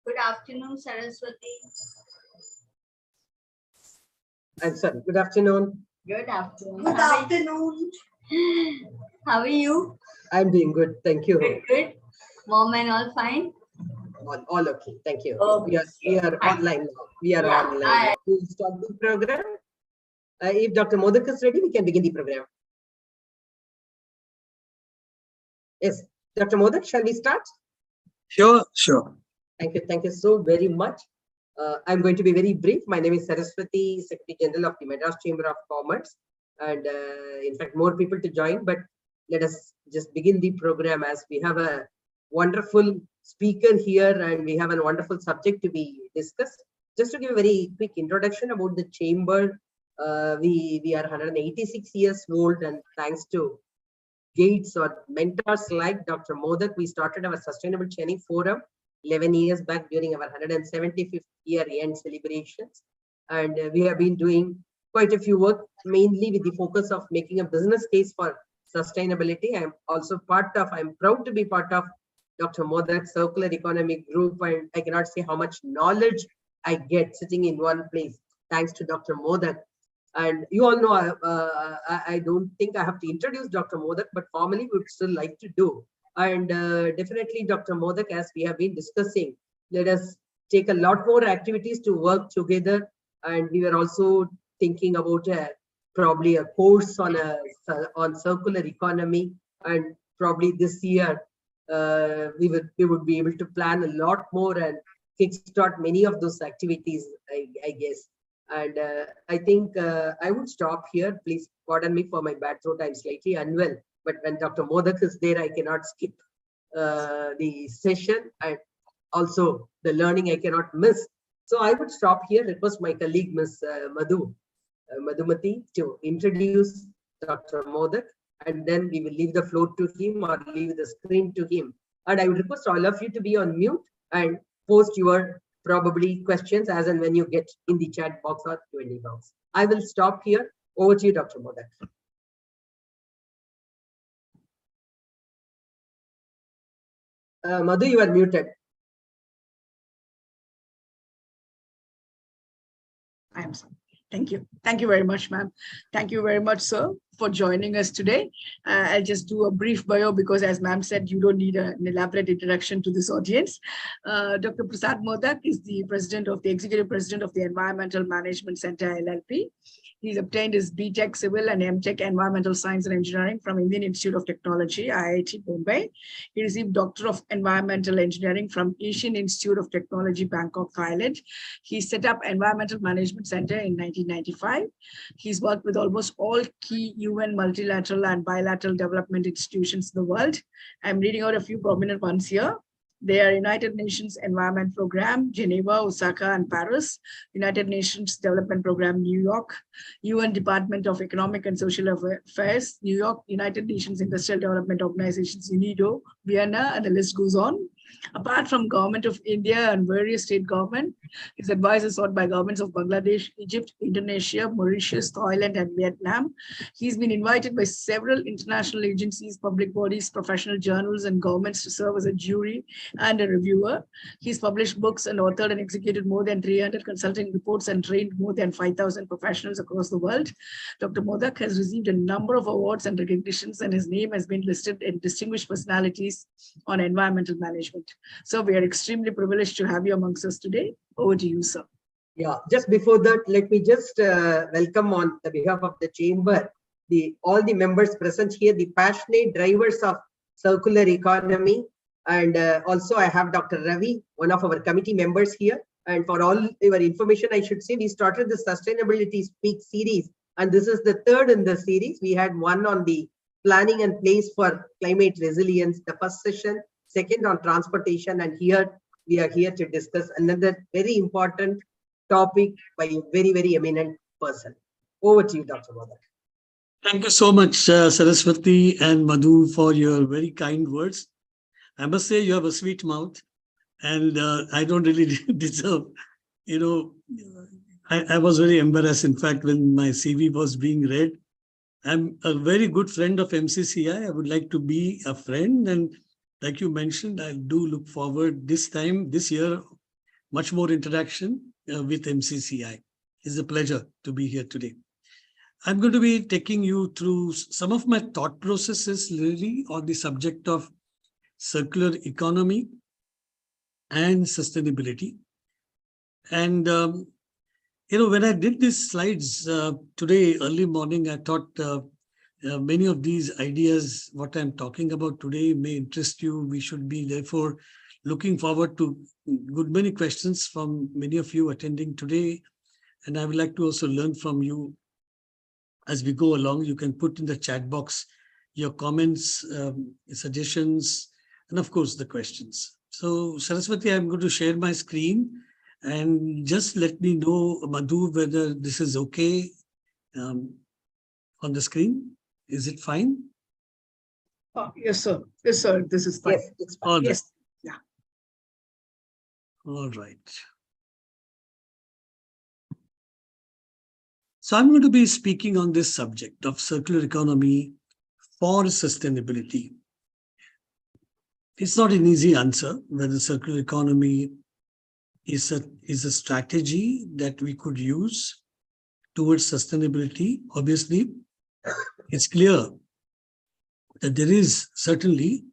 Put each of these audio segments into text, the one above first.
Good afternoon, Saraswati. I'm sorry. Good afternoon. Good afternoon. Good afternoon. How are you? I'm doing good. Thank you. Good. Mom and all fine? All okay. Thank you. Okay. We are online now. We are online now. We'll start the program. If Dr. Modak is ready, we can begin the program. Yes. Dr. Modak, shall we start? Sure. Thank you. Thank you so very much. I'm going to be very brief. My name is Saraswati, Secretary General of the Madras Chamber of Commerce. And in fact, more people to join, but let us just begin the program as we have a wonderful speaker here and we have a wonderful subject to be discussed. Just to give a very quick introduction about the chamber, we are 186 years old, and thanks to Gates or mentors like Dr. Modak, we started our Sustainable Training Forum 11 years back during our 175th year end celebrations. And we have been doing quite a few work, mainly with the focus of making a business case for sustainability. I'm proud to be part of Dr. Modak's Circular Economy group, and I cannot say how much knowledge I get sitting in one place, thanks to Dr. Modak. And you all know, I don't think I have to introduce Dr. Modak, but formally we would still like to do. And definitely Dr. Modak, as we have been discussing, let us take a lot more activities to work together. And we were also thinking about probably a course on circular economy. And probably this year, we would be able to plan a lot more and kickstart many of those activities, I guess. And I think I would stop here. Please pardon me for my bad throat. I'm slightly unwell. But when Dr. Modak is there, I cannot skip the session, and also the learning I cannot miss. So I would stop here. Request my colleague, Ms. Madhumati, to introduce Dr. Modak, and then we will leave the floor to him or leave the screen to him. And I would request all of you to be on mute and post your probably questions as and when you get in the chat box or Q&A box. I will stop here. Over to you, Dr. Modak. Madhu, you are muted. I am sorry. Thank you. Thank you very much, ma'am. Thank you very much, sir, for joining us today. I'll just do a brief bio because, as ma'am said, you don't need an elaborate introduction to this audience. Dr. Prasad Modak is the executive president of the Environmental Management Center, LLP. He's obtained his BTech Civil and MTech Environmental Science and Engineering from Indian Institute of Technology, IIT Bombay. He received Doctor of Environmental Engineering from Asian Institute of Technology, Bangkok, Thailand. He set up Environmental Management Center in 1995. He's worked with almost all key UN multilateral and bilateral development institutions in the world. I'm reading out a few prominent ones here. They are United Nations Environment Program, Geneva, Osaka, and Paris, United Nations Development Program, New York, UN Department of Economic and Social Affairs, New York, United Nations Industrial Development Organizations, UNIDO, Vienna, and the list goes on. Apart from Government of India and various state governments, his advice is sought by governments of Bangladesh, Egypt, Indonesia, Mauritius, Thailand, and Vietnam. He's been invited by several international agencies, public bodies, professional journals, and governments to serve as a jury and a reviewer. He's published books and authored and executed more than 300 consulting reports and trained more than 5,000 professionals across the world. Dr. Modak has received a number of awards and recognitions, and his name has been listed in distinguished personalities on environmental management. So we are extremely privileged to have you amongst us today. Over to you, sir. Yeah, just before that, let me just welcome on the behalf of the chamber, all the members present here, the passionate drivers of circular economy. And also I have Dr. Ravi, one of our committee members here. And for all your information, I should say we started the Sustainability Speak series. And this is the third in the series. We had one on the planning and place for climate resilience, the first session, second on transportation, and here we are here to discuss another very important topic by a very, very eminent person. Over to you, Dr. Modak. Thank you so much, Saraswati and Madhu, for your very kind words. I must say you have a sweet mouth, and I don't really deserve, I was very embarrassed, in fact, when my CV was being read. I'm a very good friend of MCCI. I would like to be a friend, and like you mentioned, I do look forward this year much more interaction with MCCI. It's a pleasure to be here today. I'm going to be taking you through some of my thought processes really on the subject of circular economy and sustainability. And, when I did these slides today, early morning, I thought many of these ideas, what I'm talking about today may interest you. We should be therefore looking forward to good many questions from many of you attending today. And I would like to also learn from you as we go along. You can put in the chat box your comments, suggestions, and of course the questions. So Saraswati, I'm going to share my screen and just let me know, Madhu, whether this is okay on the screen. Is it fine? Yes, sir. Yes, sir. This is fine. Yes, it's fine. All right. Yes. Yeah. All right. So I'm going to be speaking on this subject of circular economy for sustainability. It's not an easy answer whether circular economy is a strategy that we could use towards sustainability. Obviously, it's clear that there is certainly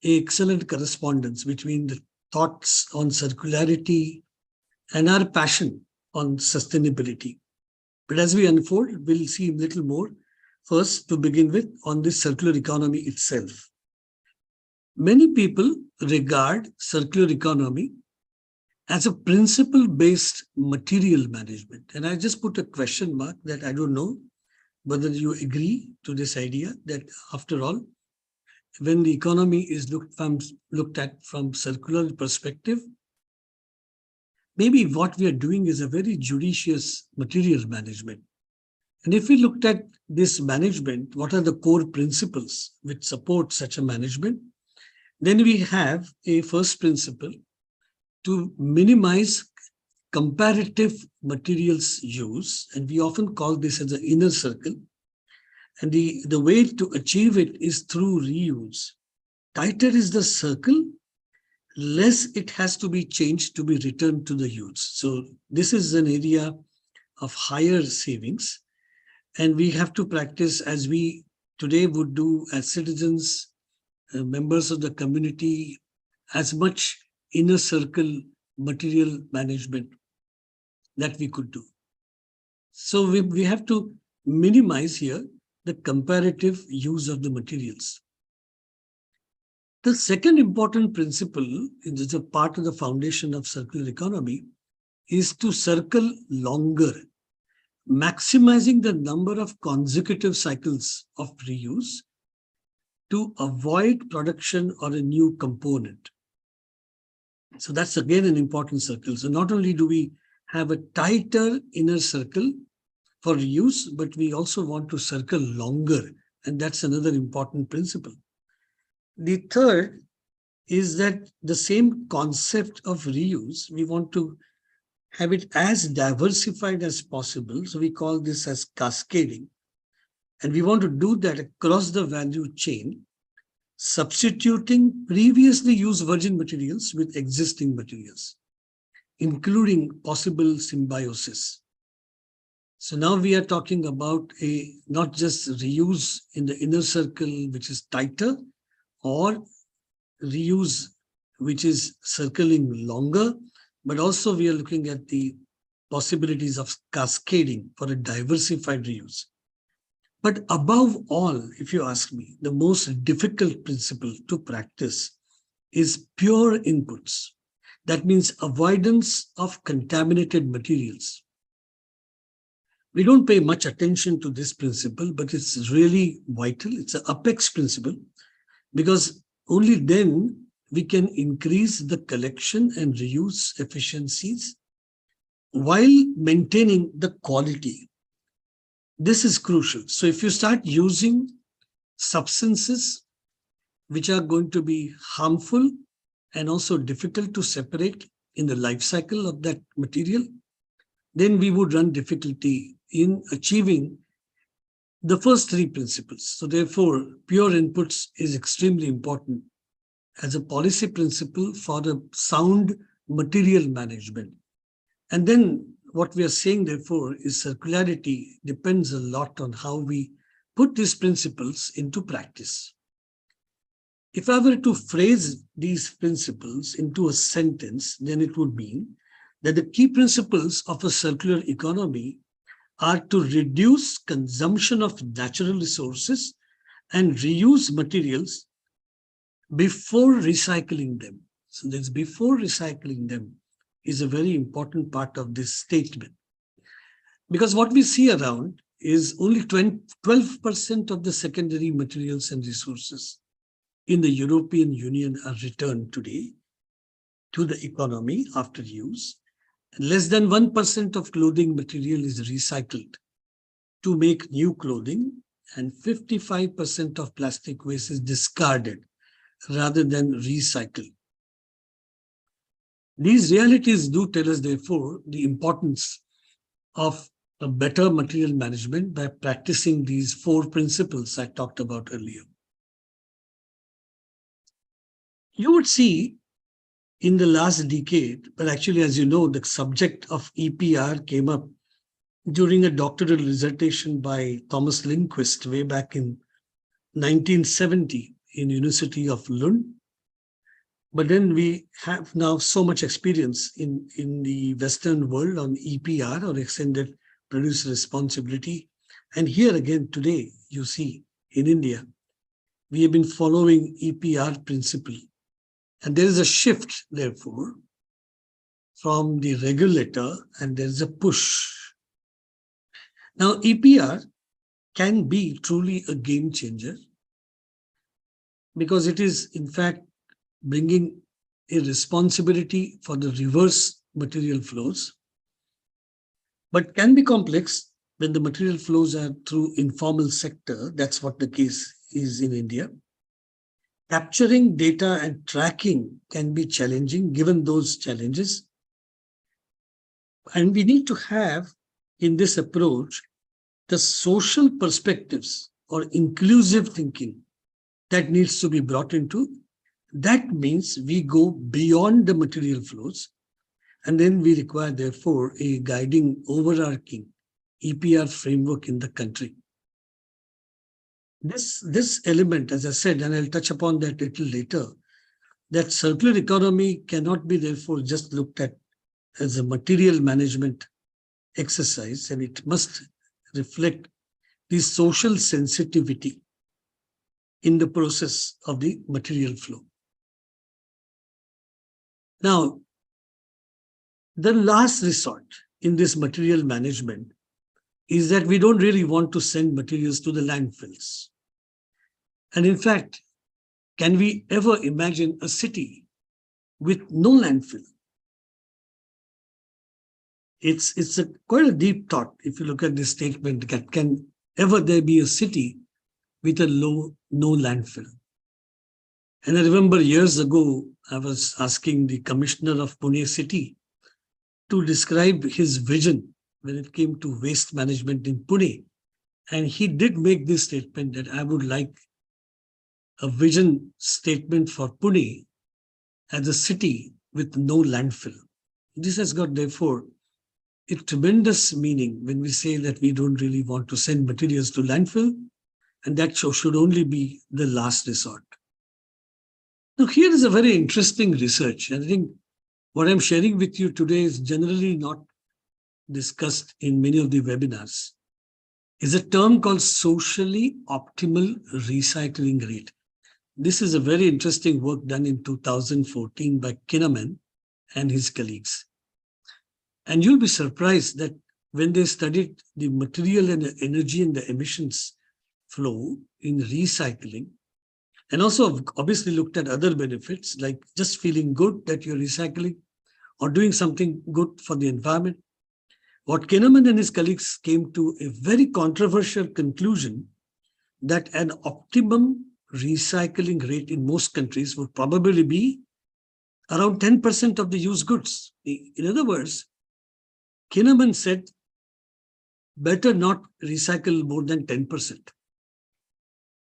an excellent correspondence between the thoughts on circularity and our passion on sustainability. But as we unfold, we'll see a little more. First, to begin with, on this circular economy itself. Many people regard circular economy as a principle-based material management. And I just put a question mark that I don't know whether you agree to this idea that after all, when the economy is looked at from circular perspective, maybe what we are doing is a very judicious material management. And if we looked at this management, what are the core principles which support such a management? Then we have a first principle to minimize comparative materials use, and we often call this as the inner circle. And the way to achieve it is through reuse. Tighter is the circle, less it has to be changed to be returned to the use. So this is an area of higher savings, and we have to practice as we today would do as citizens, members of the community, as much inner circle material management that we could do. So we have to minimize here the comparative use of the materials. The second important principle, which is a part of the foundation of circular economy, is to circle longer, maximizing the number of consecutive cycles of reuse to avoid production or a new component. So that's again an important circle. So not only do we have a tighter inner circle for reuse, but we also want to circle longer. And that's another important principle. The third is that the same concept of reuse, we want to have it as diversified as possible. So we call this as cascading. And we want to do that across the value chain, substituting previously used virgin materials with existing materials, including possible symbiosis. So now we are talking about not just reuse in the inner circle, which is tighter, or reuse, which is circling longer, but also we are looking at the possibilities of cascading for a diversified reuse. But above all, if you ask me, the most difficult principle to practice is pure inputs. That means avoidance of contaminated materials. We don't pay much attention to this principle, but it's really vital. It's an apex principle, because only then we can increase the collection and reuse efficiencies while maintaining the quality. This is crucial. So if you start using substances which are going to be harmful and also difficult to separate in the life cycle of that material, then we would run difficulty in achieving the first three principles. So therefore, pure inputs is extremely important as a policy principle for a sound material management. And then what we are saying, therefore, is circularity depends a lot on how we put these principles into practice. If I were to phrase these principles into a sentence, then it would mean that the key principles of a circular economy are to reduce consumption of natural resources and reuse materials before recycling them. So this before recycling them is a very important part of this statement. Because what we see around is only 12% of the secondary materials and resources in the European Union are returned today to the economy after use. Less than 1% of clothing material is recycled to make new clothing, and 55% of plastic waste is discarded rather than recycled. These realities do tell us, therefore, the importance of a better material management by practicing these 4 principles I talked about earlier. You would see in the last decade, but actually, as you know, the subject of EPR came up during a doctoral dissertation by Thomas Lindquist way back in 1970 in University of Lund. But then we have now so much experience in the Western world on EPR, or extended producer responsibility. And here again today, you see in India, we have been following EPR principle. And there is a shift, therefore, from the regulator, and there is a push. Now, EPR can be truly a game changer because it is, in fact, bringing a responsibility for the reverse material flows, but can be complex when the material flows are through informal sector. That's what the case is in India. Capturing data and tracking can be challenging given those challenges. And we need to have in this approach the social perspectives or inclusive thinking that needs to be brought into. That means we go beyond the material flows, and then we require, therefore, a guiding, overarching EPR framework in the country. This element, as I said, and I'll touch upon that a little later, that circular economy cannot be, therefore, just looked at as a material management exercise, and it must reflect the social sensitivity in the process of the material flow. Now, the last resort in this material management is that we don't really want to send materials to the landfills. And in fact, can we ever imagine a city with no landfill? It's quite a deep thought if you look at this statement. Can ever there be a city with a no landfill? And I remember years ago, I was asking the commissioner of Pune city to describe his vision when it came to waste management in Pune. And he did make this statement that I would like a vision statement for Pune as a city with no landfill. This has got, therefore, a tremendous meaning when we say that we don't really want to send materials to landfill, and that should only be the last resort. Now, here is a very interesting research. And I think what I'm sharing with you today is generally not discussed in many of the webinars. Is a term called socially optimal recycling rate. This is a very interesting work done in 2014 by Kinnaman and his colleagues. And you'll be surprised that when they studied the material and the energy and the emissions flow in recycling, and also obviously looked at other benefits like just feeling good that you're recycling or doing something good for the environment, what Kinnaman and his colleagues came to a very controversial conclusion that an optimum recycling rate in most countries would probably be around 10% of the used goods. In other words, Kinnaman said, better not recycle more than 10%.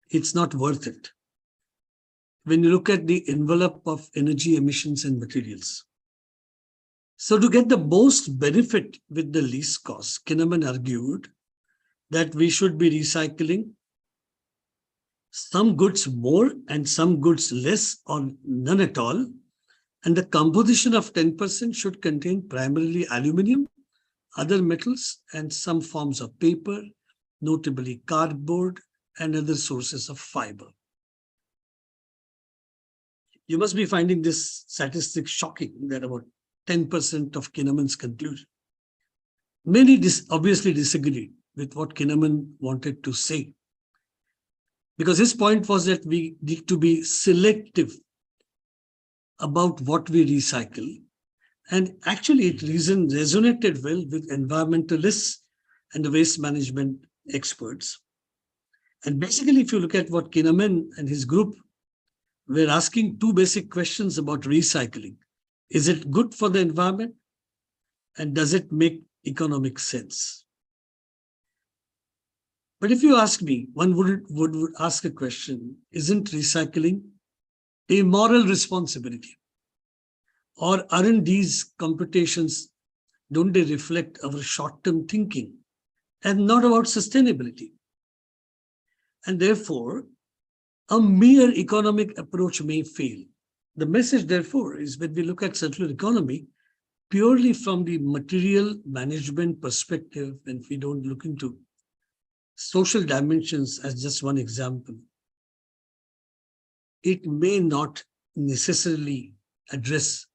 It's not worth it. When you look at the envelope of energy, emissions, and materials. So to get the most benefit with the least cost, Kinnaman argued that we should be recycling some goods more and some goods less or none at all. And the composition of 10% should contain primarily aluminum, other metals, and some forms of paper, notably cardboard and other sources of fiber. You must be finding this statistic shocking that about 10% of Kinnaman's conclusion. Many obviously disagreed with what Kinnaman wanted to say, because his point was that we need to be selective about what we recycle. And actually it resonated well with environmentalists and the waste management experts. And basically, if you look at what Kinnaman and his group were asking, two basic questions about recycling. Is it good for the environment? And does it make economic sense? But if you ask me, one would ask a question, isn't recycling a moral responsibility? Or aren't these computations, don't they reflect our short-term thinking and not about sustainability? And therefore, a mere economic approach may fail. The message, therefore, is when we look at circular economy, purely from the material management perspective, and we don't look into social dimensions as just one example, it may not necessarily address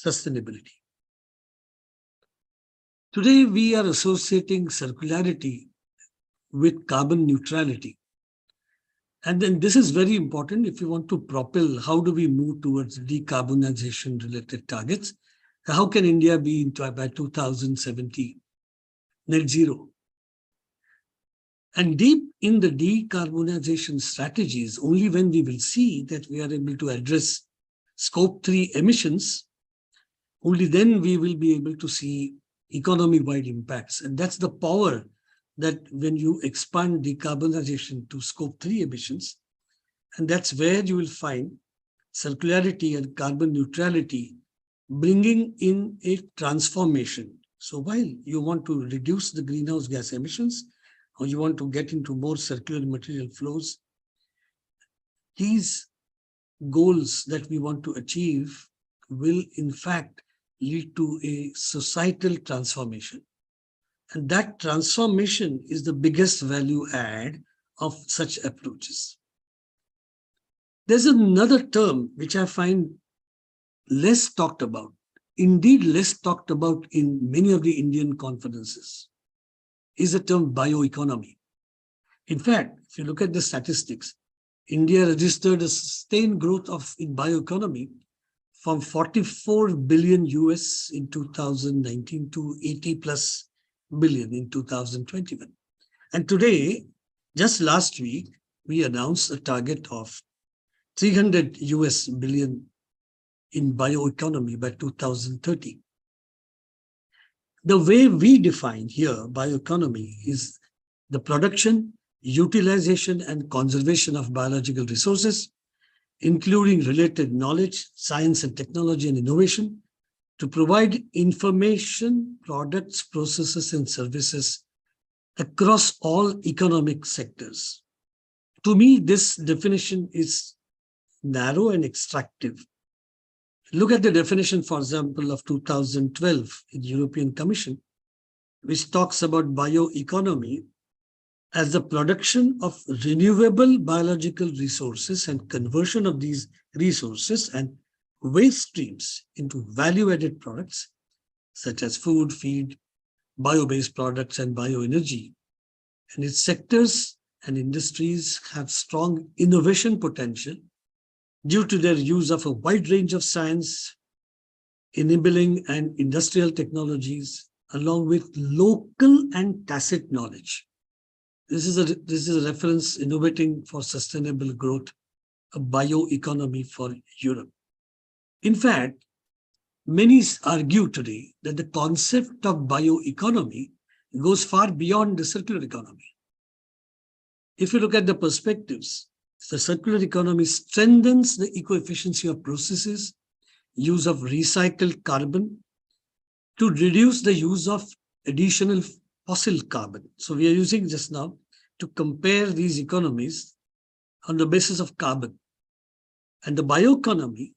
sustainability. Today, we are associating circularity with carbon neutrality. And then this is very important if you want to propel, how do we move towards decarbonization related targets? How can India be by 2070 net zero? And deep in the decarbonization strategies, only when we will see that we are able to address scope 3 emissions, only then we will be able to see economy-wide impacts. And that's the power that when you expand decarbonization to scope 3 emissions, and that's where you will find circularity and carbon neutrality bringing in a transformation. So while you want to reduce the greenhouse gas emissions, or you want to get into more circular material flows, these goals that we want to achieve will in fact lead to a societal transformation. And that transformation is the biggest value add of such approaches. There's another term which I find less talked about, indeed less talked about in many of the Indian conferences, is the term bioeconomy. In fact, if you look at the statistics, India registered a sustained growth in bioeconomy from 44 billion US in 2019 to 80 plus billion in 2021. And today, just last week, we announced a target of 300 US billion in bioeconomy by 2030. The way we define here bioeconomy is the production, utilization, and conservation of biological resources, including related knowledge, science and technology and innovation, to provide information, products, processes, and services across all economic sectors. To me, this definition is narrow and extractive. Look at the definition, for example, of 2012 in the European Commission, which talks about bioeconomy as the production of renewable biological resources and conversion of these resources and waste streams into value-added products such as food, feed, bio-based products, and bioenergy. And its sectors and industries have strong innovation potential due to their use of a wide range of science, enabling and industrial technologies, along with local and tacit knowledge. This is a reference, Innovating for Sustainable Growth, a bioeconomy for Europe. In fact, many argue today that the concept of bioeconomy goes far beyond the circular economy. If you look at the perspectives, the circular economy strengthens the eco-efficiency of processes, use of recycled carbon, to reduce the use of additional fossil carbon. So we are using just now to compare these economies on the basis of carbon. And the bioeconomy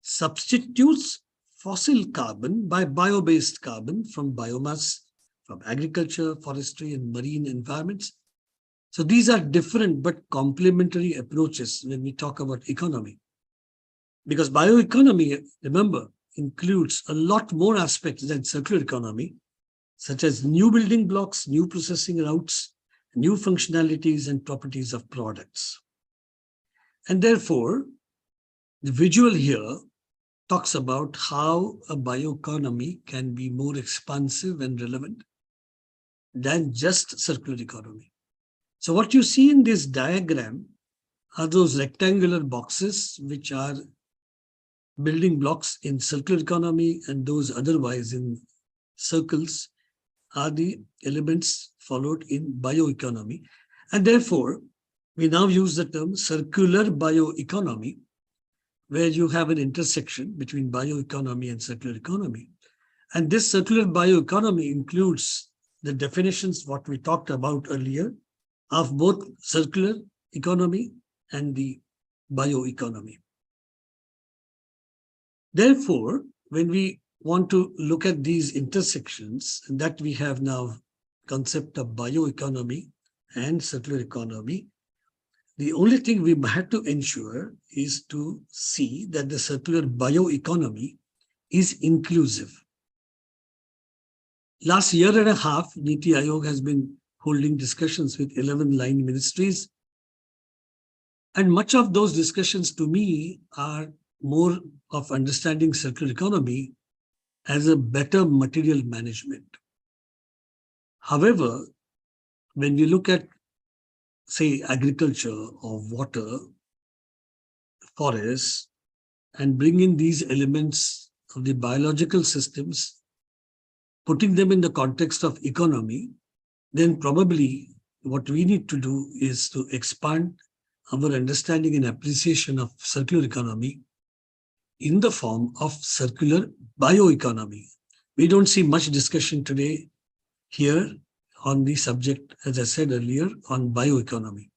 substitutes fossil carbon by bio-based carbon from biomass, from agriculture, forestry, and marine environments. So these are different but complementary approaches when we talk about economy. Because bioeconomy, remember, includes a lot more aspects than circular economy, such as new building blocks, new processing routes, new functionalities and properties of products. And therefore, the visual here talks about how a bioeconomy can be more expansive and relevant than just circular economy. So what you see in this diagram are those rectangular boxes, which are building blocks in circular economy, and those otherwise in circles are the elements followed in bioeconomy. And therefore, we now use the term circular bioeconomy, where you have an intersection between bioeconomy and circular economy. And this circular bioeconomy includes the definitions, what we talked about earlier, of both circular economy and the bioeconomy. Therefore, when we want to look at these intersections, and that we have now concept of bioeconomy and circular economy, the only thing we had to ensure is to see that the circular bioeconomy is inclusive. Last year and a half, Niti Aayog has been holding discussions with 11 line ministries. And much of those discussions to me are more of understanding circular economy as a better material management. However, when you look at, say, agriculture or water, forests, and bring in these elements of the biological systems, putting them in the context of economy, then probably what we need to do is to expand our understanding and appreciation of circular economy in the form of circular bioeconomy. We don't see much discussion today here on the subject, as I said earlier, on bioeconomy.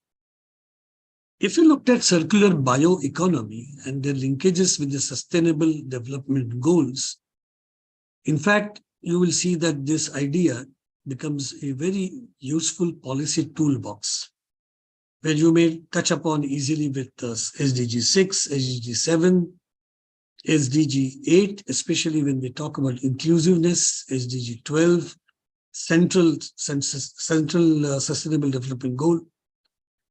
If you looked at circular bioeconomy and their linkages with the Sustainable Development Goals, in fact, you will see that this idea becomes a very useful policy toolbox, where you may touch upon easily with SDG 6, SDG 7, SDG 8, especially when we talk about inclusiveness, SDG 12, Central Sustainable Development Goal,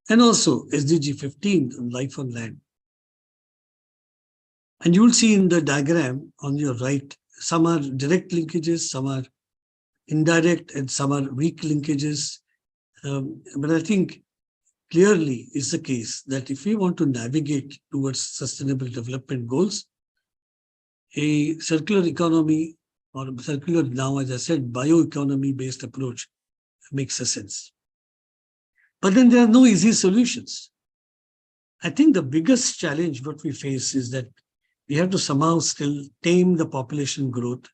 and also SDG 15 on life on land. And you will see in the diagram on your right, some are direct linkages, some are indirect, and some are weak linkages. But I think clearly is the case that if we want to navigate towards sustainable development goals, a circular economy or circular, now as I said, bioeconomy based approach makes a sense. But then there are no easy solutions. I think the biggest challenge what we face is that we have to somehow still tame the population growth,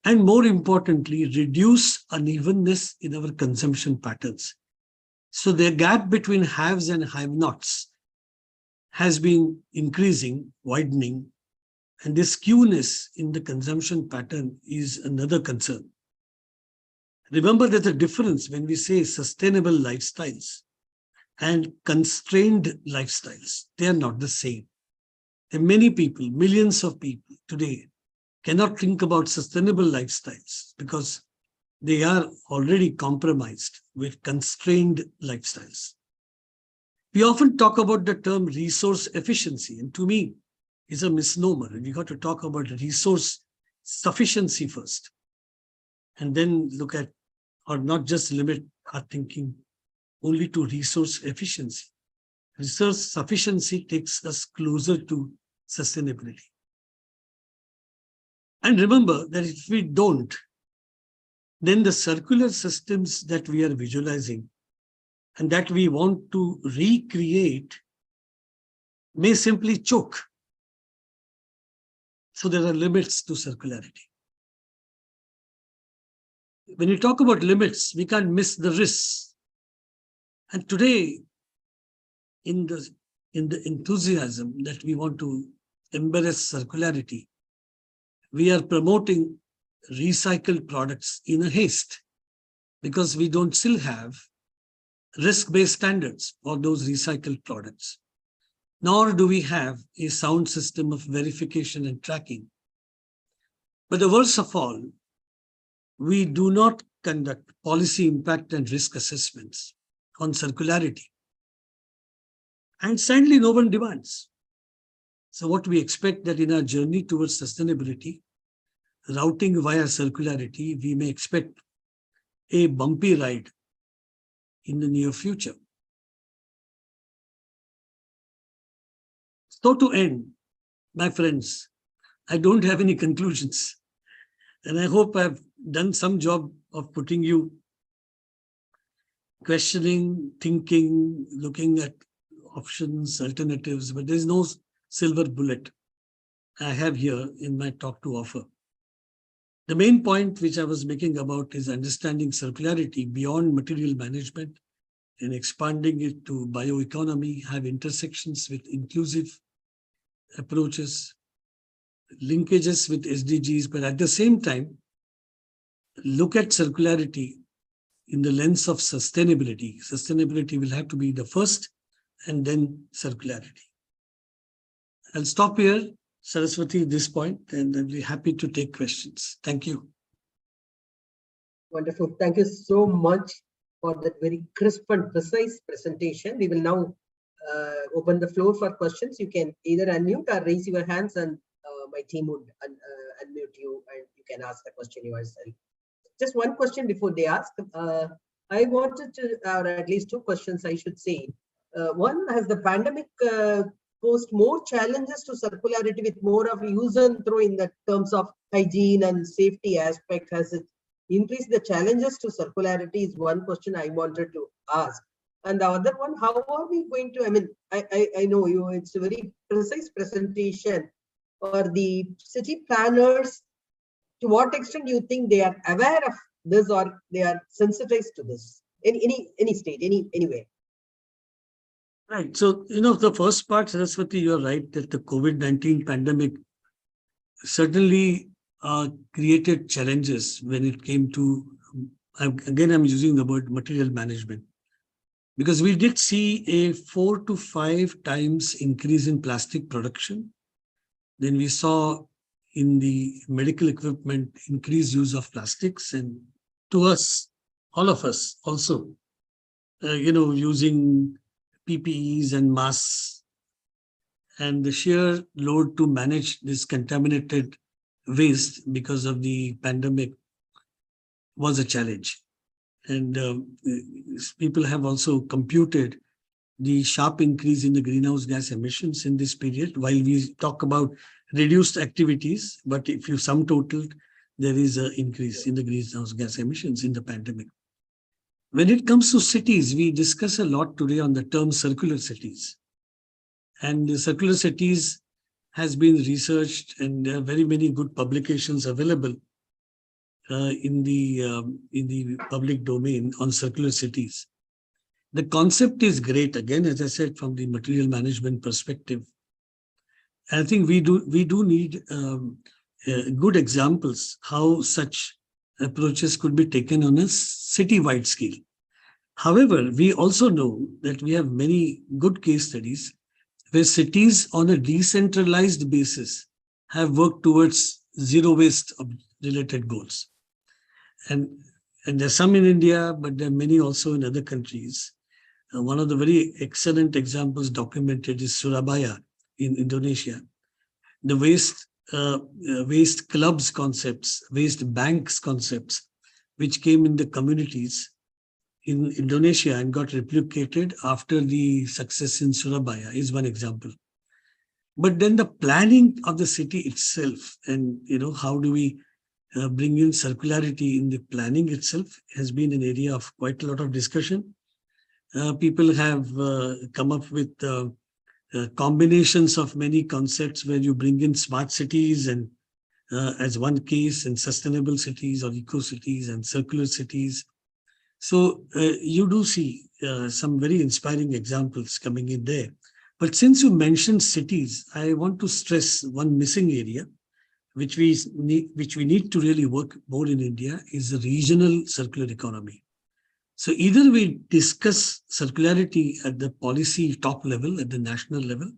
and more importantly, reduce unevenness in our consumption patterns. So the gap between haves and have-nots has been increasing, widening, and this skewness in the consumption pattern is another concern. Remember, there's a difference when we say sustainable lifestyles and constrained lifestyles. They are not the same. And many people, millions of people today cannot think about sustainable lifestyles because they are already compromised with constrained lifestyles. We often talk about the term resource efficiency, and to me, it's a misnomer. We got to talk about resource sufficiency first, and then look at, or not just limit our thinking only to resource efficiency. Resource sufficiency takes us closer to sustainability. And remember that if we don't, then the circular systems that we are visualizing and that we want to recreate may simply choke. So there are limits to circularity. when you talk about limits, we can't miss the risks. And today, in the enthusiasm that we want to embrace circularity, we are promoting recycled products in a haste because we don't still have risk-based standards for those recycled products. Nor do we have a sound system of verification and tracking. But the worst of all, we do not conduct policy impact and risk assessments on circularity. And sadly, no one demands. So what we expect that in our journey towards sustainability, routing via circularity, we may expect a bumpy ride in the near future. So to end, my friends, I don't have any conclusions. And I hope I've done some job of putting you questioning, thinking, looking at options, alternatives, but there's no silver bullet I have here in my talk to offer. The main point which I was making about is understanding circularity beyond material management and expanding it to bioeconomy, have intersections with inclusive approaches, linkages with SDGs, but at the same time, look at circularity in the lens of sustainability. Sustainability will have to be the first and then circularity. I'll stop here, Saraswati, at this point, and I'll be happy to take questions. Thank you. Wonderful. Thank you so much for that very crisp and precise presentation. We will now open the floor for questions. You can either unmute or raise your hands, and my team would unmute you and you can ask the question yourself. Just one question before they ask. I wanted to, or at least two questions, I should say. One, has the pandemic posed more challenges to circularity with more of use and throw in the terms of hygiene and safety aspect? Has it increased the challenges to circularity is one question I wanted to ask. And the other one, how are we going to, I mean, I know you, it's a very precise presentation. Or the city planners, to what extent do you think they are aware of this or they are sensitized to this? Any state, anywhere? Right. So, the first part, Saraswati, you're right that the COVID-19 pandemic certainly created challenges when it came to, again, I'm using the word material management, because we did see a 4 to 5 times increase in plastic production. Then we saw in the medical equipment increased use of plastics, and to us, all of us also, using PPEs and masks, and the sheer load to manage this contaminated waste because of the pandemic was a challenge. And people have also computed the sharp increase in the greenhouse gas emissions in this period. While we talk about reduced activities, but if you sum total, there is an increase in the greenhouse gas emissions in the pandemic. When it comes to cities, we discuss a lot today on the term circular cities. And the circular cities has been researched, and there are very many good publications available in the public domain on circular cities. The concept is great, again, as I said, from the material management perspective. I think we do need good examples how such approaches could be taken on a city-wide scale. However, we also know that we have many good case studies where cities on a decentralized basis have worked towards zero waste related goals. And there's some in India, but there are many also in other countries. One of the very excellent examples documented is Surabaya in Indonesia. The waste clubs concepts, waste banks concepts, which came in the communities in Indonesia and got replicated after the success in Surabaya is one example. But then the planning of the city itself, and how do we bring in circularity in the planning itself, has been an area of quite a lot of discussion. People have come up with combinations of many concepts where you bring in smart cities and as one case, in sustainable cities or eco cities and circular cities. So you do see some very inspiring examples coming in there. But since you mentioned cities, I want to stress one missing area, which we need to really work more in India, is the regional circular economy. So either we discuss circularity at the policy top level, at the national level,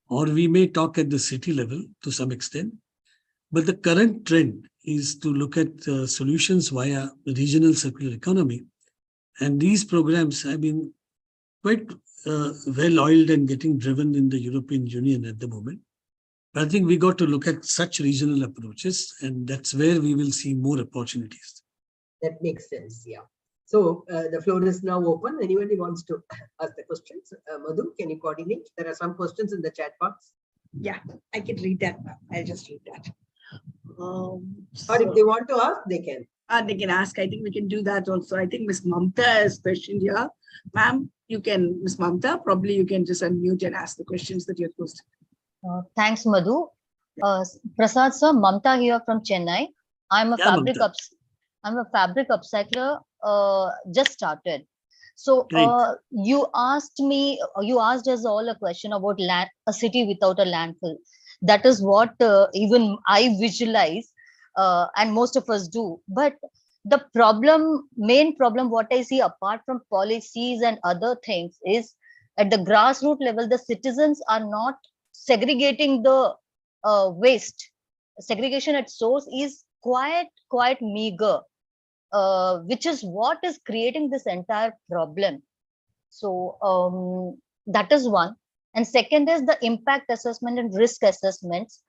or we may talk at the city level to some extent. But the current trend is to look at solutions via regional circular economy. And these programs have been quite well-oiled and getting driven in the European Union at the moment. But I think we got to look at such regional approaches, and that's where we will see more opportunities. That makes sense. Yeah. So the floor is now open. Anybody wants to ask the questions? Madhu, can you coordinate? There are some questions in the chat box. Yeah, I can read that. I'll just read that. Or if they want to ask, they can. They can ask. I think we can do that also. I think Miss Mamta has questioned here. Ma'am, you can, Miss Mamta, probably you can just unmute and ask the questions that you're posted. Thanks, Madhu. Prasad sir, Mamta here from Chennai. I'm a fabric upcycler, just started. So you asked us all a question about a city without a landfill. That is what even I visualize, and most of us do. But the main problem, what I see apart from policies and other things, is at the grassroots level, the citizens are not segregating the waste. Segregation at source is quite meager, which is what is creating this entire problem. So that is one. And second is the impact assessment and risk assessments.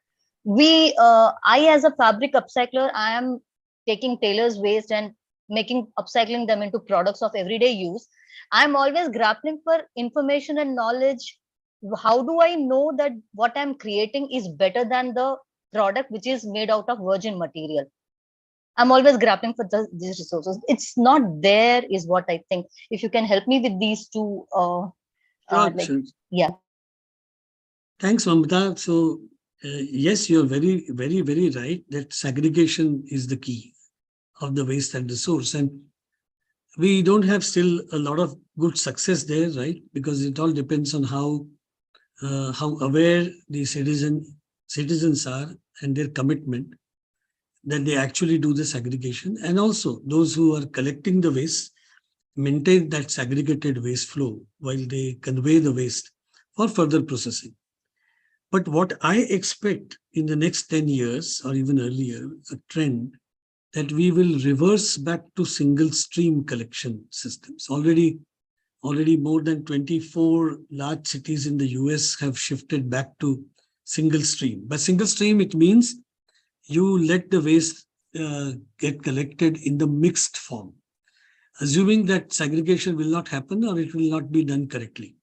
I as a fabric upcycler, I am taking tailors' waste and upcycling them into products of everyday use. I'm always grappling for information and knowledge. How do I know that what I'm creating is better than the product which is made out of virgin material? I'm always grappling for these resources. It's not there, is what I think. If you can help me with these two, yeah. Thanks, Mamta. So yes, you're very, very, very right that segregation is the key of the waste at the source. And we don't have still a lot of good success there, right? Because it all depends on how aware the citizens are and their commitment that they actually do the segregation. And also those who are collecting the waste maintain that segregated waste flow while they convey the waste for further processing. But what I expect in the next 10 years or even earlier, a trend that we will reverse back to single stream collection systems. Already more than 24 large cities in the US have shifted back to single stream. By single stream, it means you let the waste get collected in the mixed form, assuming that segregation will not happen or it will not be done correctly.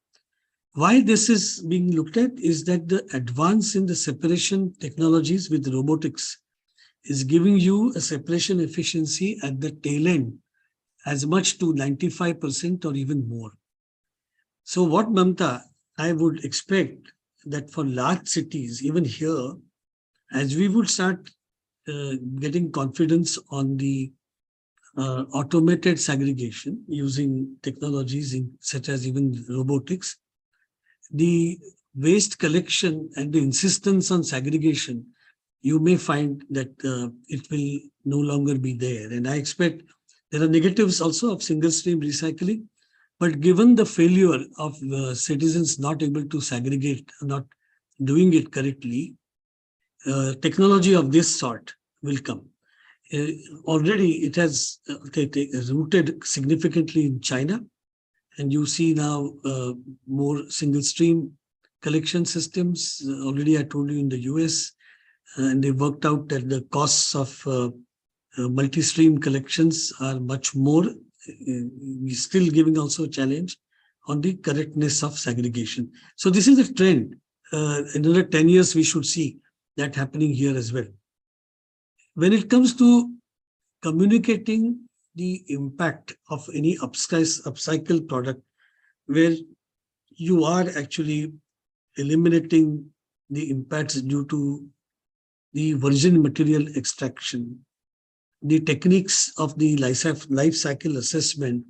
Why this is being looked at is that the advance in the separation technologies with robotics is giving you a separation efficiency at the tail end as much to 95% or even more. So what, Mamta, I would expect that for large cities, even here, as we would start getting confidence on the automated segregation using technologies such as even robotics, the waste collection and the insistence on segregation, you may find that it will no longer be there. And I expect there are negatives also of single stream recycling, but given the failure of citizens not able to segregate, not doing it correctly, technology of this sort will come. Already it has rooted significantly in China, and you see now more single stream collection systems. Already I told you in the US, and they worked out that the costs of multi-stream collections are much more, still giving also a challenge on the correctness of segregation. So this is a trend. Another 10 years, we should see that happening here as well. When it comes to communicating the impact of any upcycle product, where you are actually eliminating the impacts due to the virgin material extraction, the techniques of the life cycle assessment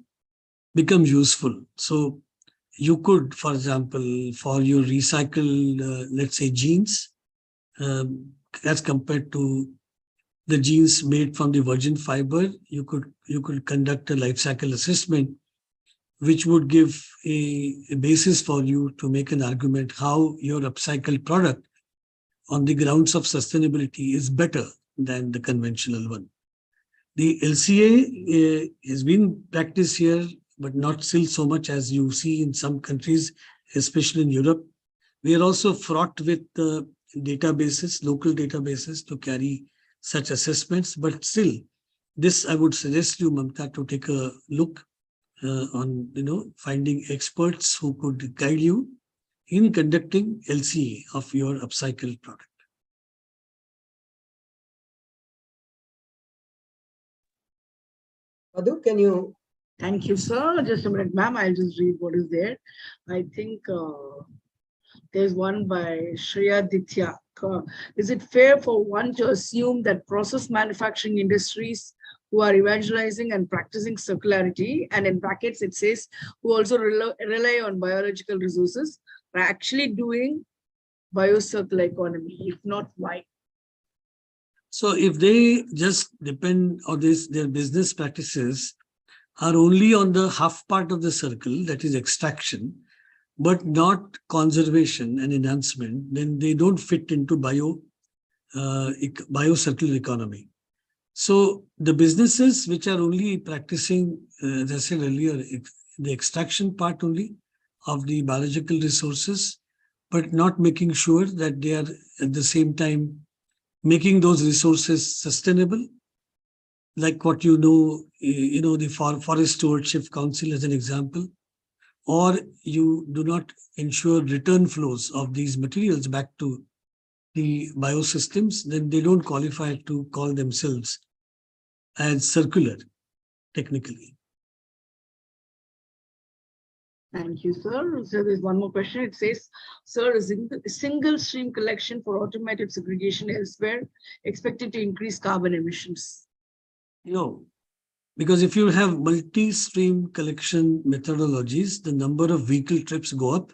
become useful. So you could, for example, for your recycled, let's say, jeans, as compared to the jeans made from the virgin fiber, you could conduct a life cycle assessment, which would give a basis for you to make an argument how your upcycled product on the grounds of sustainability is better than the conventional one. The LCA has been practiced here, but not still so much as you see in some countries, especially in Europe. We are also fraught with databases, local databases to carry such assessments. But still, this I would suggest you, Mamta, to take a look on finding experts who could guide you in conducting LCA of your upcycled product. Madhu, can you? Thank you, sir. Just a minute, ma'am. I'll just read what is there. I think there's one by Shreya Ditya. Is it fair for one to assume that process manufacturing industries who are evangelizing and practicing circularity, and in brackets it says, who also rely on biological resources, are actually doing biocircular economy? If not, why? So if they just depend on their business practices are only on the half part of the circle, that is extraction, but not conservation and enhancement, then they don't fit into biocircular economy. So the businesses which are only practicing, as I said earlier, the extraction part only of the biological resources, but not making sure that they are at the same time making those resources sustainable, like what the Forest Stewardship Council as an example, or you do not ensure return flows of these materials back to the biosystems, then they don't qualify to call themselves as circular, technically. Thank you, sir. So there's one more question. It says, sir, is single stream collection for automated segregation elsewhere expected to increase carbon emissions? No, because if you have multi-stream collection methodologies, the number of vehicle trips go up.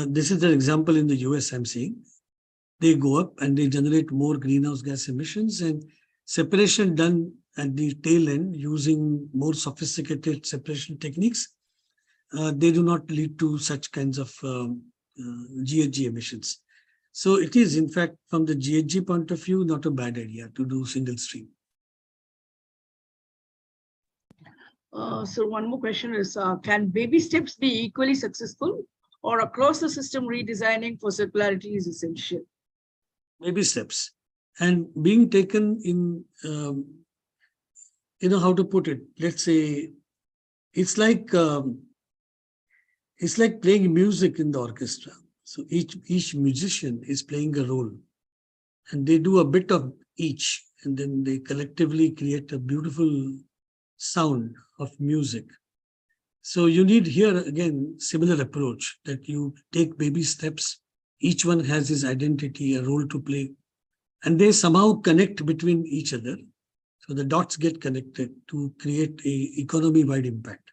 This is the example in the US I'm seeing. They go up and they generate more greenhouse gas emissions, and separation done at the tail end using more sophisticated separation techniques, they do not lead to such kinds of GHG emissions. So it is, in fact, from the GHG point of view, not a bad idea to do single stream. So one more question is, can baby steps be equally successful, or across the system redesigning for circularity is essential? Baby steps. And being taken in, how to put it, let's say, it's like playing music in the orchestra. So each musician is playing a role, and they do a bit of each, and then they collectively create a beautiful sound of music. So you need here again similar approach, that you take baby steps. Each one has his identity, a role to play, and they somehow connect between each other. So the dots get connected to create a economy-wide impact.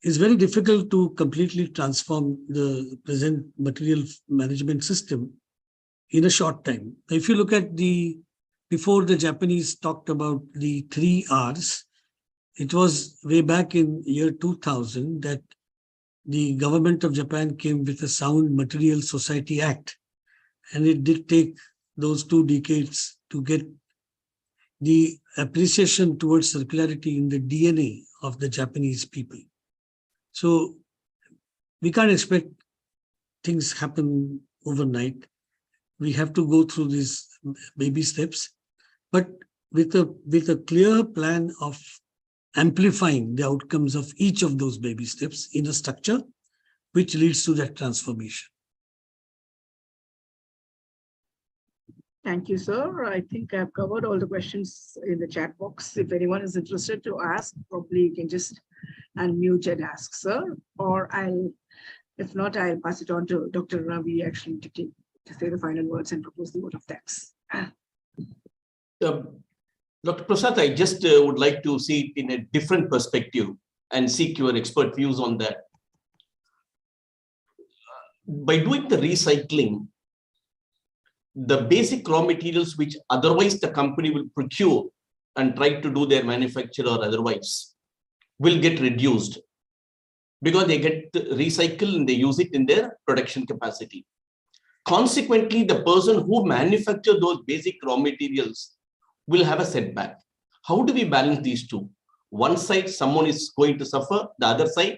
It's very difficult to completely transform the present material management system in a short time. If you look at before the Japanese talked about the 3 Rs, it was way back in year 2000 that the government of Japan came with a Sound Material Society Act. And it did take those 2 decades to get the appreciation towards circularity in the DNA of the Japanese people. So we can't expect things happen overnight. We have to go through these baby steps, but with a clear plan of amplifying the outcomes of each of those baby steps in a structure which leads to that transformation. Thank you, sir. I think I've covered all the questions in the chat box. If anyone is interested to ask, probably you can just unmute and ask, sir. Or if not, I'll pass it on to Dr. Ravi actually to say the final words and propose the vote of thanks. Dr. Prasad, I just would like to see it in a different perspective and seek your expert views on that. By doing the recycling, the basic raw materials which otherwise the company will procure and try to do their manufacture or otherwise will get reduced because they get recycled and they use it in their production capacity. Consequently, the person who manufactured those basic raw materials will have a setback. How do we balance these two? One side, someone is going to suffer. The other side,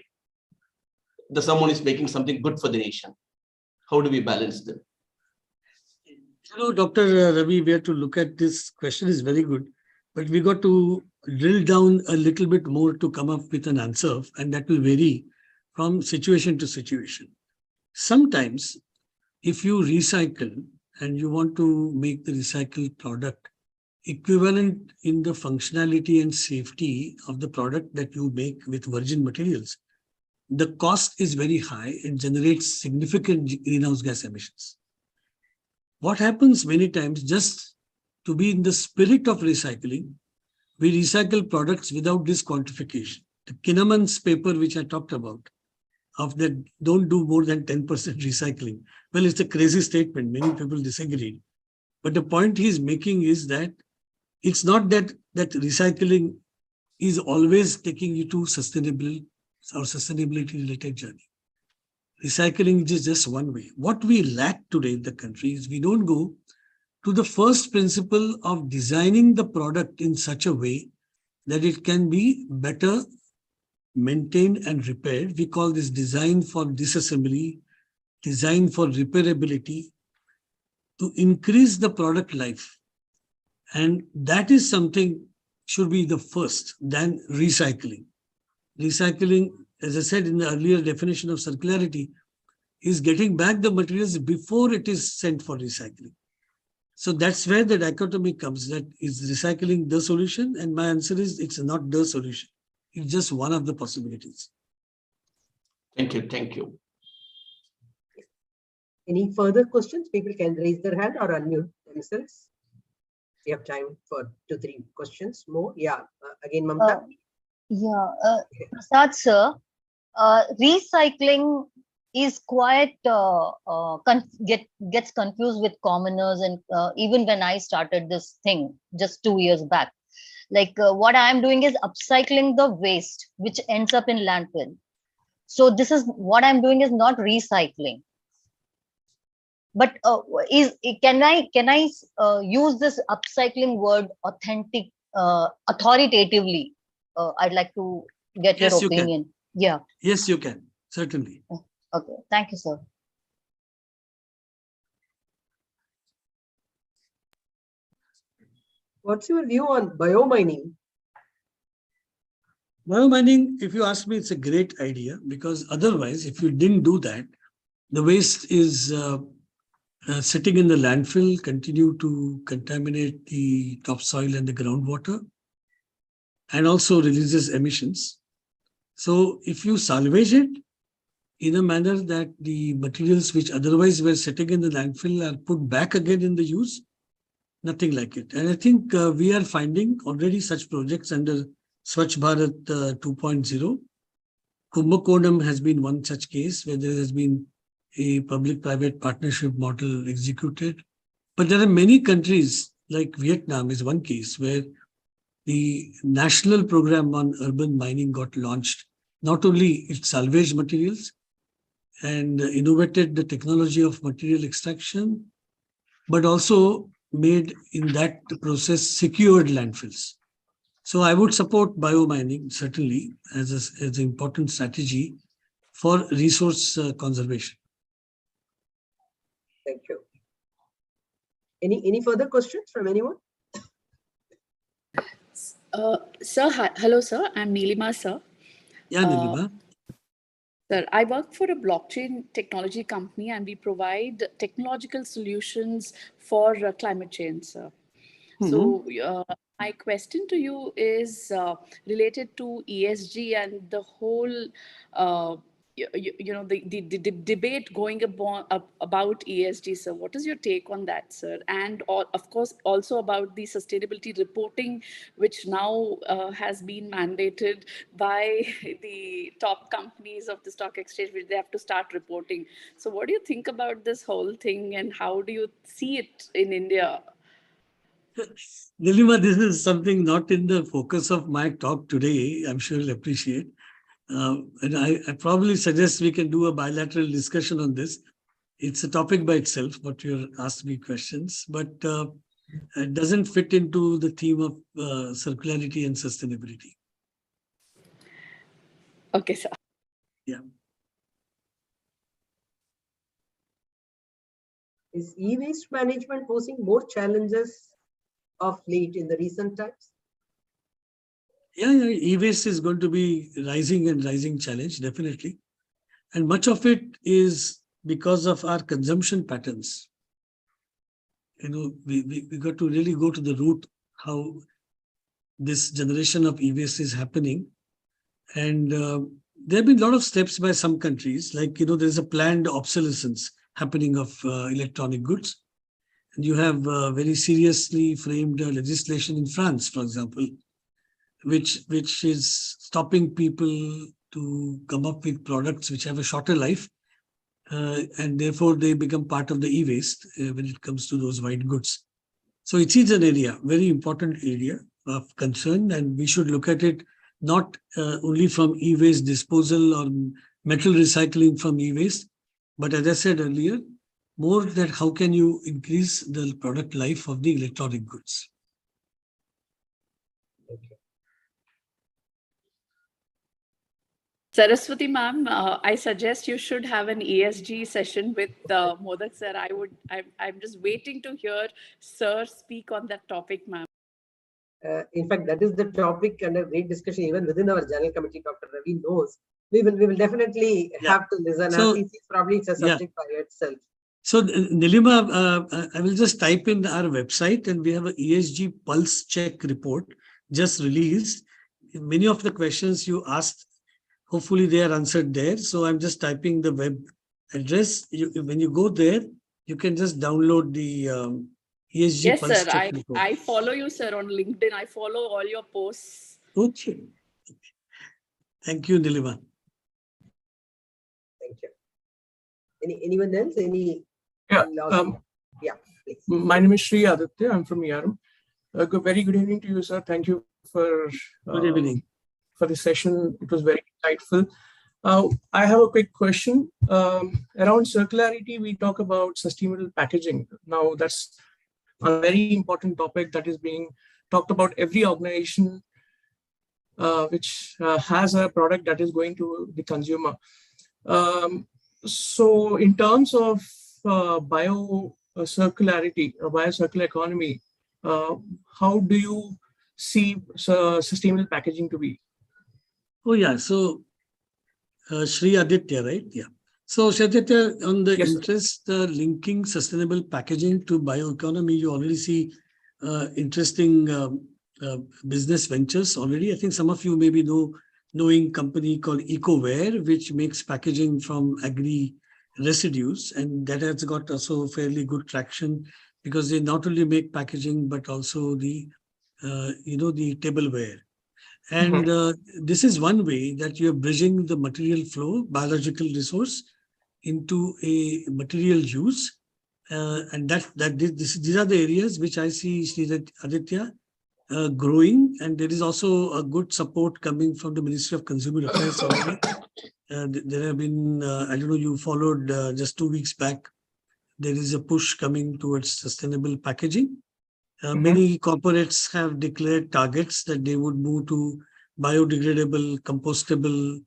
someone is making something good for the nation. How do we balance them? You know, Dr. Ravi, we have to look at this question is very good, but we got to drill down a little bit more to come up with an answer, and that will vary from situation to situation. Sometimes, if you recycle and you want to make the recycled product equivalent in the functionality and safety of the product that you make with virgin materials, the cost is very high and generates significant greenhouse gas emissions. What happens many times, just to be in the spirit of recycling, we recycle products without this quantification. The Kinnaman's paper, which I talked about, of that don't do more than 10% recycling. Well, it's a crazy statement. Many people disagree. But the point he's making is that it's not that recycling is always taking you to sustainable or sustainability related journey. Recycling is just one way. What we lack today in the country is we don't go to the first principle of designing the product in such a way that it can be better maintained and repaired. We call this design for disassembly, design for repairability, to increase the product life. And that is something should be the first, than recycling. Recycling, as I said in the earlier definition of circularity, is getting back the materials before it is sent for recycling. So that's where the dichotomy comes, that is recycling the solution? And my answer is it's not the solution. It's just one of the possibilities. Thank you. Thank you. Any further questions? People can raise their hand or unmute themselves. We have time for 2-3 questions more. Yeah, again, Mamta. Prasad sir, recycling is quite gets confused with commoners, and even when I started this thing just 2 years back, like what I am doing is upcycling the waste which ends up in landfill. So this is what I'm doing is not recycling. But can I use this upcycling word authoritatively? I'd like to get Yes, your opinion. Yeah. Yes, you can. Certainly. Okay. Thank you, sir. What's your view on biomining? Biomining, if you ask me, it's a great idea, because otherwise, if you didn't do that, the waste is sitting in the landfill, continue to contaminate the topsoil and the groundwater, and also releases emissions. So if you salvage it in a manner that the materials which otherwise were sitting in the landfill are put back again in the use, nothing like it. And I think we are finding already such projects under Swachh Bharat 2.0. Kumbakonam has been one such case where there has been a public-private partnership model executed. But there are many countries, like Vietnam is one case, where the national program on urban mining got launched. Not only it salvaged materials and innovated the technology of material extraction, but also made in that process secured landfills. So I would support biomining certainly as an important strategy for resource conservation. Thank you. Any further questions from anyone? Sir, hello, sir. I'm Neelima, sir. Yeah, Nilima. Sir, I work for a blockchain technology company, and we provide technological solutions for climate change, sir. So my question to you is related to ESG and the whole the debate going about ESG, sir. What is your take on that, sir? And of course, also about the sustainability reporting, which now has been mandated by the top companies of the stock exchange, which they have to start reporting. So what do you think about this whole thing, and how do you see it in India? Nilima, this is something not in the focus of my talk today. I'm sure you'll appreciate. And I probably suggest we can do a bilateral discussion on this. It's a topic by itself, what you're asked me questions, but it doesn't fit into the theme of circularity and sustainability. Okay, sir. Yeah. Is e-waste management posing more challenges of late in the recent times? Yeah, e-waste is going to be rising challenge, definitely. And much of it is because of our consumption patterns. We got to really go to the root how this generation of e-waste is happening. And there have been a lot of steps by some countries, like, there's a planned obsolescence happening of electronic goods. And you have very seriously framed legislation in France, for example, which is stopping people to come up with products which have a shorter life, and therefore they become part of the e-waste when it comes to those white goods. So it is an area, very important area of concern, and we should look at it not only from e-waste disposal or metal recycling from e-waste, but as I said earlier, more that how can you increase the product life of the electronic goods. Saraswati ma'am, I suggest you should have an ESG session with Modak sir. I'm just waiting to hear sir speak on that topic, ma'am. In fact, that is the topic under great discussion even within our general committee. Dr. Ravi knows we will definitely have to listen. So, probably it's a subject by itself. So Nilima, I will just type in our website, and we have an ESG pulse check report just released. Many of the questions you asked, hopefully they are answered there. So I'm just typing the web address. When you go there, you can just download the ESG yes, pulse sir. check report. I follow you, sir, on LinkedIn. I follow all your posts. Okay. Thank you, Nilima. Thank you. Anyone else? Yeah, please. My name is Sri Aditya. I'm from ERM. Very good evening to you, sir. Thank you for good evening for the session. It was very insightful. I have a quick question. Around circularity, we talk about sustainable packaging. Now, that's a very important topic that is being talked about every organization which has a product that is going to the consumer. So in terms of circularity, biocircular economy, how do you see sustainable packaging to be? Oh yeah, so Sri Aditya, right? Yeah. So Sri Aditya, on the interest linking sustainable packaging to bioeconomy, you already see interesting business ventures already. I think some of you maybe knowing company called EcoWare, which makes packaging from agri residues, and that has got also fairly good traction because they not only make packaging but also the the tableware. And this is one way that you're bridging the material flow, biological resource, into a material use, and these are the areas which I see Sri Aditya growing, and there is also a good support coming from the Ministry of Consumer Affairs already. There have been, I don't know, you followed just 2 weeks back, there is a push coming towards sustainable packaging. Many corporates have declared targets that they would move to biodegradable, compostable,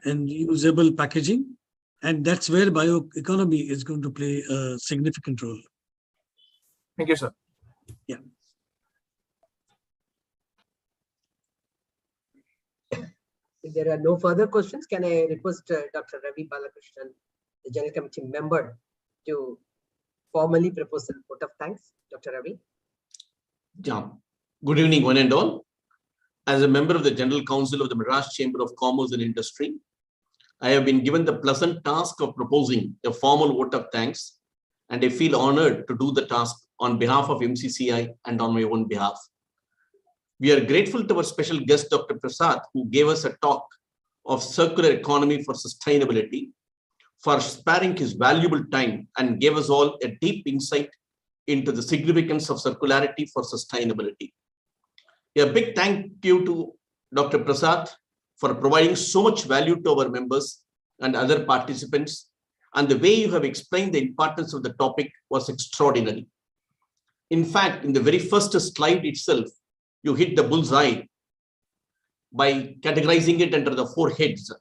and usable packaging. And that's where bioeconomy is going to play a significant role. Thank you, sir. Yeah. If there are no further questions, can I request Dr. Ravi Balakrishnan, the General Committee member, to formally propose a vote of thanks? Dr. Ravi. Yeah. Good evening, one and all. As a member of the General Council of the Madras Chamber of Commerce and Industry, I have been given the pleasant task of proposing a formal vote of thanks, and I feel honored to do the task on behalf of MCCI and on my own behalf. We are grateful to our special guest, Dr. Prasad, who gave us a talk of circular economy for sustainability, for sparing his valuable time and gave us all a deep insight into the significance of circularity for sustainability. A big thank you to Dr. Prasad for providing so much value to our members and other participants, and the way you have explained the importance of the topic was extraordinary. In fact, in the very first slide itself, you hit the bullseye by categorizing it under the 4 heads: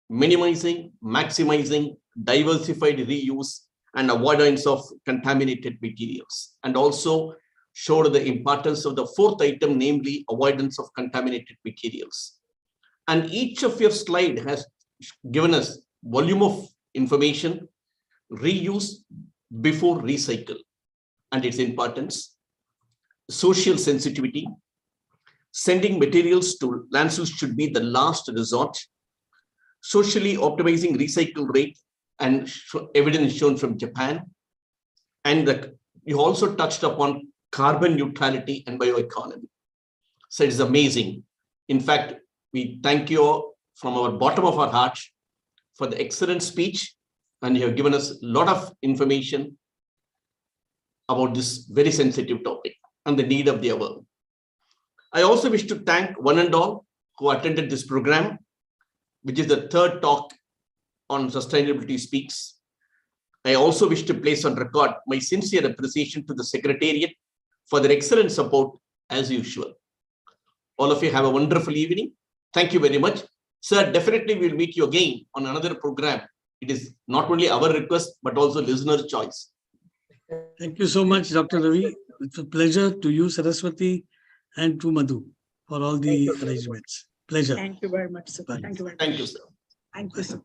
minimizing, maximizing, diversified reuse, and avoidance of contaminated materials, and also showed the importance of the 4th item, namely avoidance of contaminated materials. And each of your slide has given us volume of information, reuse before recycle and its importance, social sensitivity, sending materials to landfills should be the last resort, socially optimizing recycle rate and evidence shown from Japan. And you also touched upon carbon neutrality and bioeconomy. So it's amazing. In fact, we thank you from our bottom of our hearts for the excellent speech, and you have given us a lot of information about this very sensitive topic and the need of the hour. I also wish to thank one and all who attended this program, which is the 3rd talk on Sustainability Speaks. I also wish to place on record my sincere appreciation to the Secretariat for their excellent support as usual. All of you have a wonderful evening. Thank you very much. Sir, definitely we'll meet you again on another program. It is not only our request, but also listener choice. Thank you so much, Dr. Ravi. It's a pleasure to you, Saraswati, and to Madhu for all the arrangements. Pleasure. Thank you very much, sir. Bye. Thank you very much. Thank you, sir. Thank you, sir.